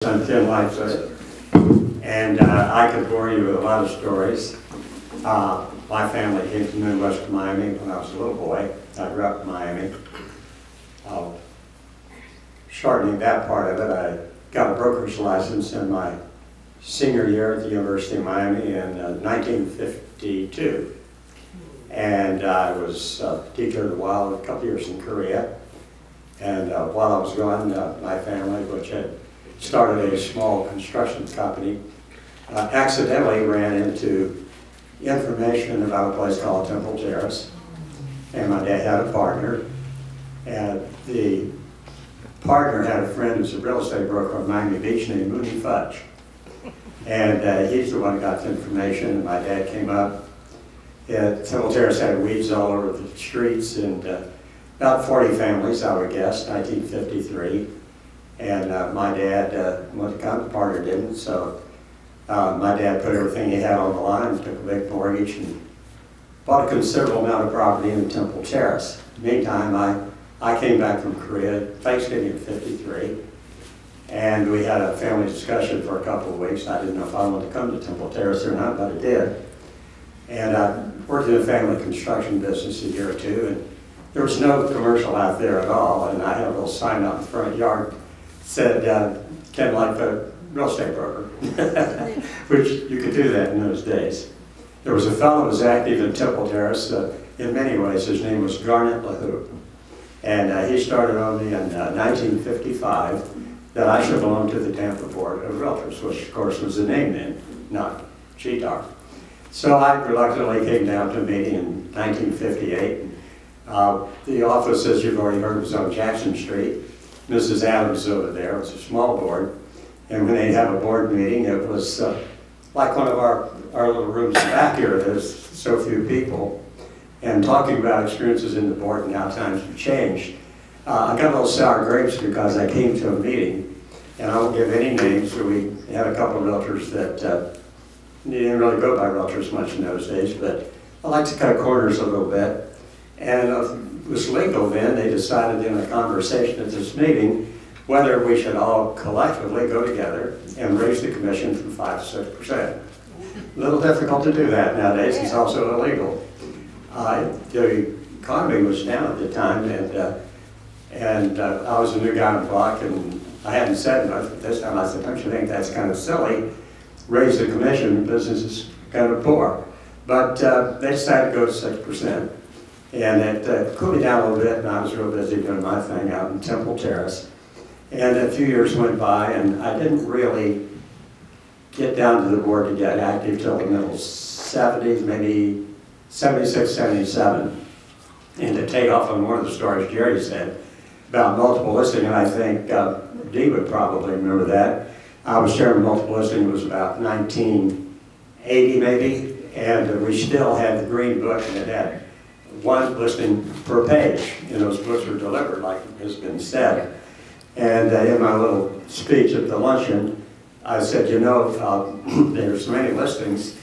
I'm Lightfoot, and I could bore you with a lot of stories. My family came from Midwest Miami when I was a little boy. I grew up in Miami. Shortening that part of it, I got a broker's license in my senior year at the University of Miami in 1952. And I was teacher a while, a couple years in Korea. And while I was gone, my family, which had started a small construction company, accidentally ran into information about a place called Temple Terrace. And my dad had a partner. And the partner had a friend who's a real estate broker on Miami Beach named Mooney Fudge. And he's the one who got the information. And my dad came up. Temple Terrace had weeds all over the streets, and about 40 families, I would guess, 1953. And my dad, well, the partner didn't, so my dad put everything he had on the line, took a big mortgage, and bought a considerable amount of property in Temple Terrace. Meantime, I came back from Korea, Thanksgiving of '53, and we had a family discussion for a couple of weeks. I didn't know if I wanted to come to Temple Terrace or not, but I did. And I worked in a family construction business a year or two, and there was no commercial out there at all, and I had a little sign out in the front yard said, Ken Lightfoot, real estate broker, which you could do that in those days. There was a fellow who was active in Temple Terrace. In many ways, his name was Garnet LaHoo. And he started on me in 1955 that I should belong to the Tampa Board of Realtors, which of course was the name then, not GTAR. So I reluctantly came down to a meeting in 1958. The office, as you've already heard, was on Jackson Street. Mrs. Adams over there. It was a small board. And when they have a board meeting, it was like one of our little rooms back here. There's so few people. And talking about experiences in the board and how times have changed. I got a little sour grapes because I came to a meeting, and I won't give any names, so we had a couple of realtors that didn't really go by realtors much in those days, but I like to cut corners a little bit. And it was legal then. They decided in a conversation at this meeting whether we should all collectively go together and raise the commission from 5 to 6%. A little difficult to do that nowadays. It's also illegal. The economy was down at the time, and I was a new guy on the block, and I hadn't said much, but this time I said, don't you think that's kind of silly? Raise the commission, business is kind of poor. But they decided to go to 6%. And it cooled me down a little bit, and I was real busy doing my thing out in Temple Terrace. And a few years went by, and I didn't really get down to the board to get active till the middle 70s, maybe 76, 77. And to take off on one of the stories Jerry said about multiple listing, and I think Dee would probably remember that. I was chairman of multiple listing. It was about 1980 maybe, and we still had the green book, and it had one listing per page, and those books were delivered, like has been said. And in my little speech at the luncheon, I said, you know, there's so many listings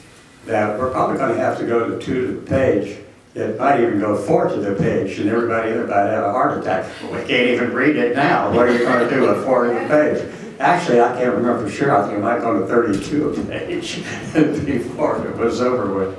that we're probably going to have to go to 2 to the page. It might even go 4 to the page, and everybody in about have a heart attack. Well, we can't even read it now. What are you going to do with 4 to the page? Actually, I can't remember for sure. I think it might go to 32 a page before it was over with.